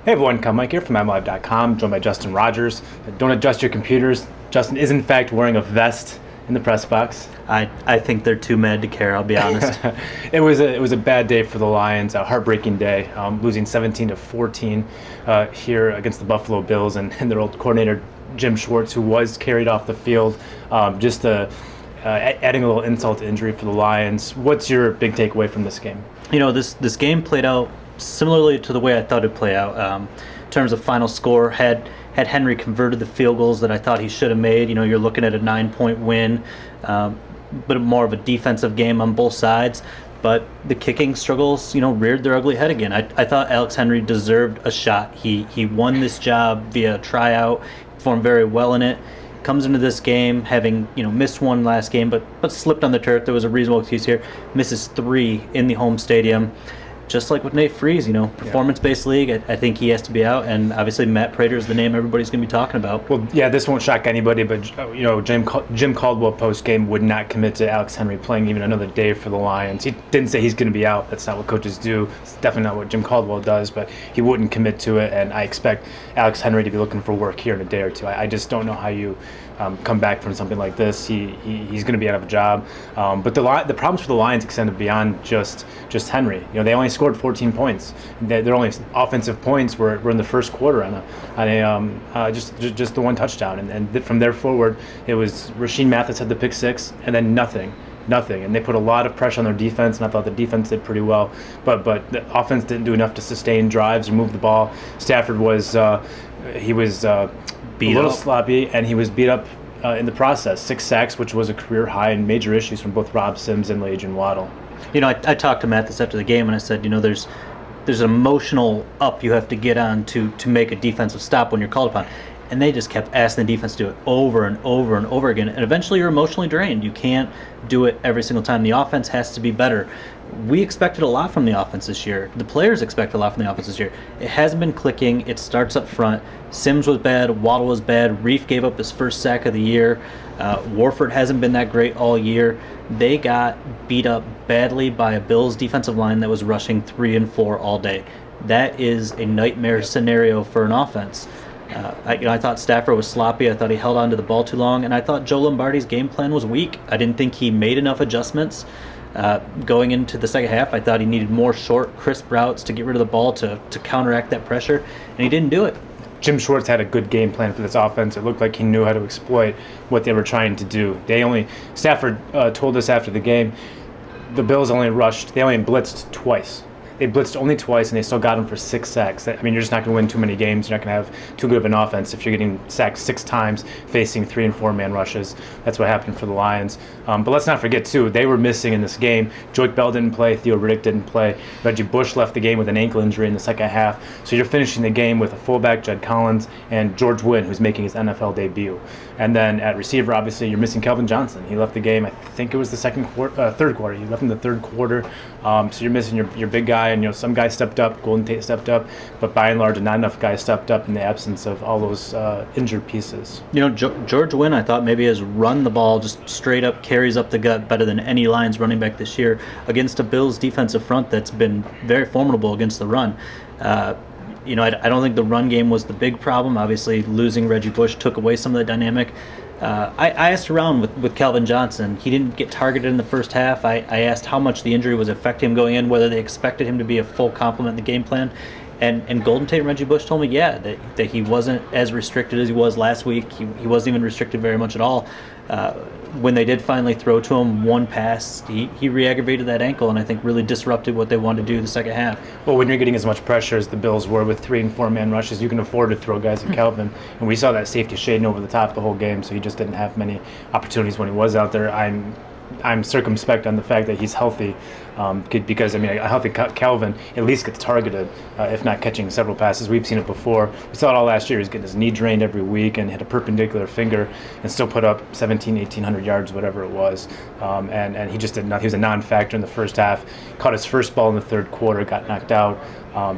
Hey everyone, Mike here from MLive.com, joined by Justin Rogers. Don't adjust your computers. Justin is in fact wearing a vest in the press box. I think they're too mad to care, I'll be honest. It was a bad day for the Lions, a heartbreaking day, losing 17-14 here against the Buffalo Bills and their old coordinator Jim Schwartz, who was carried off the field. Adding a little insult to injury for the Lions. What's your big takeaway from this game? You know, this game played out similarly to the way I thought it'd play out. In terms of final score, had Henry converted the field goals that I thought he should have made, you know, you're looking at a 9-point win, but more of a defensive game on both sides. But the kicking struggles, you know, reared their ugly head again. I thought Alex Henry deserved a shot. He won this job via tryout, performed very well in it. Comes into this game having, you know, missed one last game, but slipped on the turf. There was a reasonable excuse here. Misses 3 in the home stadium. Just like with Nate Freeze, you know, performance-based league, I think he has to be out, and obviously Matt Prater is the name everybody's going to be talking about. Well, yeah, this won't shock anybody, but you know, Jim Caldwell post-game would not commit to Alex Henry playing even another day for the Lions. He didn't say he's going to be out. That's not what coaches do. It's definitely not what Jim Caldwell does, but he wouldn't commit to it, and I expect Alex Henry to be looking for work here in a day or two. I just don't know how you come back from something like this. He's going to be out of a job, but the problems for the Lions extended beyond just Henry. You know, they only scored 14 points. Their only offensive points were in the first quarter on just the one touchdown, and from there forward, it was Rasheed Mathis had the pick six, and then nothing. And they put a lot of pressure on their defense, and I thought the defense did pretty well, but the offense didn't do enough to sustain drives or move the ball. Stafford was a little sloppy, and he was beat up in the process. 6 sacks, which was a career high, and major issues from both Rob Sims and Adrian Waddle. You know, I talked to Mathis after the game, and I said, you know, there's an emotional up you have to get on to make a defensive stop when you're called upon. And they just kept asking the defense to do it over and over and over again. And eventually you're emotionally drained. You can't do it every single time. The offense has to be better. We expected a lot from the offense this year. The players expect a lot from the offense this year. It hasn't been clicking. It starts up front. Sims was bad. Waddle was bad. Reef gave up his first sack of the year. Warford hasn't been that great all year. They got beat up badly by a Bills defensive line that was rushing 3 and 4 all day. That is a nightmare scenario for an offense. I thought Stafford was sloppy. I thought he held on to the ball too long, and I thought Joe Lombardi's game plan was weak. I didn't think he made enough adjustments going into the second half. I thought he needed more short, crisp routes to get rid of the ball to counteract that pressure, and he didn't do it. Jim Schwartz had a good game plan for this offense. It looked like he knew how to exploit what they were trying to do. Stafford told us after the game, the Bills only blitzed twice. They blitzed only twice, and they still got him for 6 sacks. I mean, you're just not going to win too many games. You're not going to have too good of an offense if you're getting sacked 6 times, facing 3- and 4-man rushes. That's what happened for the Lions. But let's not forget, too, they were missing in this game. Joique Bell didn't play. Theo Riddick didn't play. Reggie Bush left the game with an ankle injury in the second half. So you're finishing the game with a fullback, Jed Collins, and George Wynn, who's making his NFL debut. And then at receiver, obviously, you're missing Calvin Johnson. He left the game, I think it was the third quarter. He left in the third quarter. So you're missing your big guy, and, you know, some guys stepped up. Golden Tate stepped up, but by and large, not enough guys stepped up in the absence of all those injured pieces. You know, George Wynn, I thought maybe has run the ball just straight up, carries up the gut better than any Lions running back this year against a Bills defensive front that's been very formidable against the run. You know, I don't think the run game was the big problem. Obviously, losing Reggie Bush took away some of the dynamic. I asked around with Calvin Johnson. He didn't get targeted in the first half. I asked how much the injury was affecting him going in, whether they expected him to be a full complement in the game plan. And Golden Tate and Reggie Bush told me, that he wasn't as restricted as he was last week. He wasn't even restricted very much at all. When they did finally throw to him one pass, he re-aggravated that ankle, and I think really disrupted what they wanted to do the second half. Well, when you're getting as much pressure as the Bills were with 3- and 4-man rushes, you can afford to throw guys at Calvin. And we saw that safety shading over the top the whole game, so he just didn't have many opportunities when he was out there. I'm circumspect on the fact that he's healthy, because, I mean, a healthy Calvin at least gets targeted, if not catching several passes. We've seen it before. We saw it all last year. He's getting his knee drained every week and hit a perpendicular finger and still put up 1,800 yards, whatever it was. And he just did not. He was a non-factor in the first half. Caught his first ball in the third quarter, got knocked out.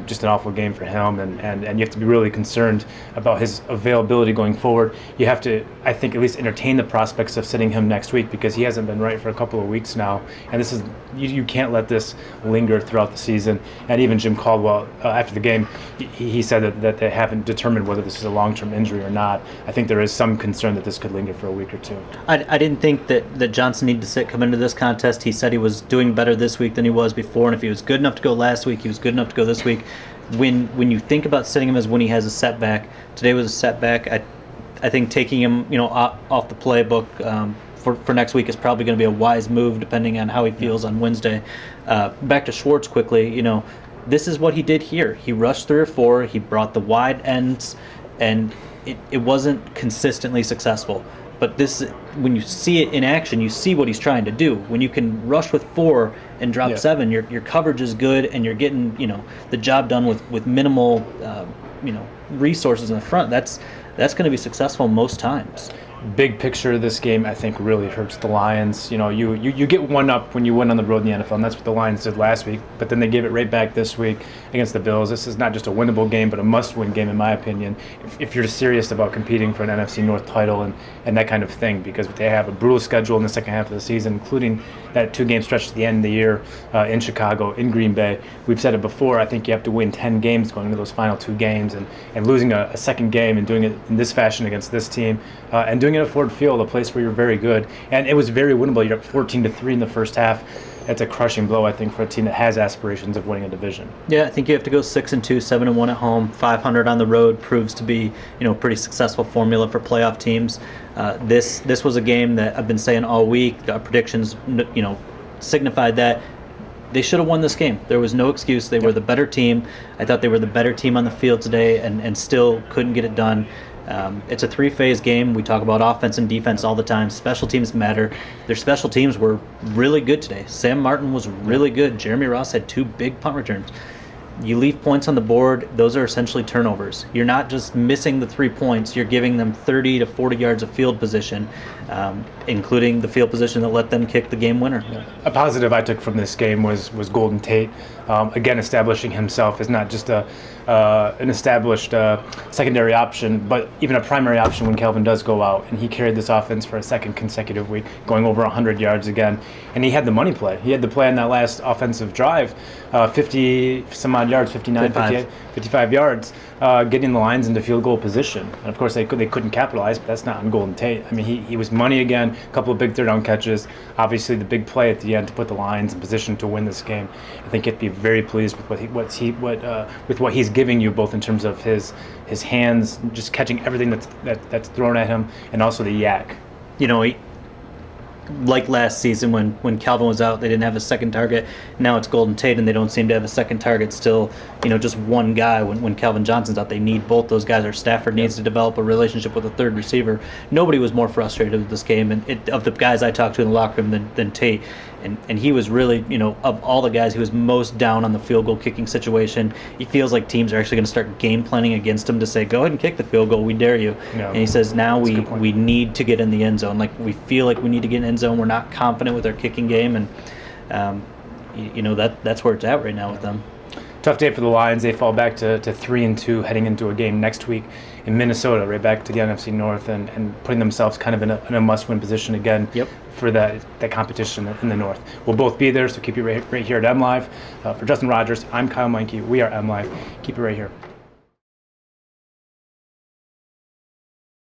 Just an awful game for him, and you have to be really concerned about his availability going forward. You have to, I think, at least entertain the prospects of sitting him next week, because he hasn't been right for a couple of weeks now, and this is you can't let this linger throughout the season. And even Jim Caldwell, after the game, he said that they haven't determined whether this is a long-term injury or not. I think there is some concern that this could linger for a week or two. I didn't think that Johnson needed to come into this contest. He said he was doing better this week than he was before, and if he was good enough to go last week, he was good enough to go this week. When you think about sitting him as when he has a setback, today was a setback. I think taking him off the playbook for next week is probably going to be a wise move, depending on how he feels on Wednesday. Back to Schwartz quickly. This is what he did here. He rushed 3 or 4. He brought the wide ends, and it wasn't consistently successful. But this, when you see it in action, you see what he's trying to do. When you can rush with 4 and drop 7, your coverage is good, and you're getting the job done with minimal resources in the front. That's going to be successful most times. Big picture of this game, I think, really hurts the Lions. You get one up when you win on the road in the NFL, and that's what the Lions did last week. But then they gave it right back this week against the Bills. This is not just a winnable game, but a must-win game, in my opinion, if you're serious about competing for an NFC North title and that kind of thing, because they have a brutal schedule in the second half of the season, including that 2-game stretch at the end of the year in Chicago, in Green Bay. We've said it before, I think you have to win 10 games going into those final 2 games, and losing a second game and doing it in this fashion against this team, and doing it at Ford Field, a place where you're very good. And it was very winnable. You're up 14-3 in the first half. That's a crushing blow, I think, for a team that has aspirations of winning a division. Yeah, I think you have to go 6-2, 7-1 at home. 500 on the road proves to be, a pretty successful formula for playoff teams. This was a game that I've been saying all week. Our predictions, signified that they should have won this game. There was no excuse. They were the better team. I thought they were the better team on the field today, and still couldn't get it done. It's a 3-phase game. We talk about offense and defense all the time. Special teams matter. Their special teams were really good today. Sam Martin was really good. Jeremy Ross had 2 big punt returns. You leave points on the board, those are essentially turnovers. You're not just missing the 3 points, you're giving them 30 to 40 yards of field position, including the field position that let them kick the game winner. Yeah. A positive I took from this game was Golden Tate. Again, establishing himself as not just an established secondary option, but even a primary option when Calvin does go out. And he carried this offense for a second consecutive week, going over 100 yards again. And he had the money play. He had the play on that last offensive drive, 50-some-odd yards, 59, 55 yards, getting the Lions into field goal position. And, of course, they couldn't capitalize, but that's not on Golden Tate. I mean, he was money again, a couple of big third-down catches, obviously the big play at the end to put the Lions in position to win this game. I think you have to be very pleased with what he's giving you, both in terms of his hands, just catching everything that's thrown at him, and also the yak. Like last season when Calvin was out, they didn't have a second target. Now it's Golden Tate, and they don't seem to have a second target still. Just one guy when Calvin Johnson's out. They need both those guys, or Stafford needs to develop a relationship with a third receiver. Nobody was more frustrated with this game, and of the guys I talked to in the locker room than Tate. And he was really, of all the guys, he was most down on the field goal kicking situation. He feels like teams are actually going to start game planning against him to say, go ahead and kick the field goal, we dare you. Yeah. And he says, now we need to get in the end zone. Like, we feel like we need to get in the end zone. We're not confident with our kicking game, and that's where it's at right now with them. Tough day for the Lions. They fall back to 3-2 heading into a game next week in Minnesota, right back to the NFC North, and putting themselves kind of in a must-win position again for that competition in the North. We'll both be there, so keep it right here at MLive. For Justin Rogers, I'm Kyle Meinke. We are MLive. Keep it right here.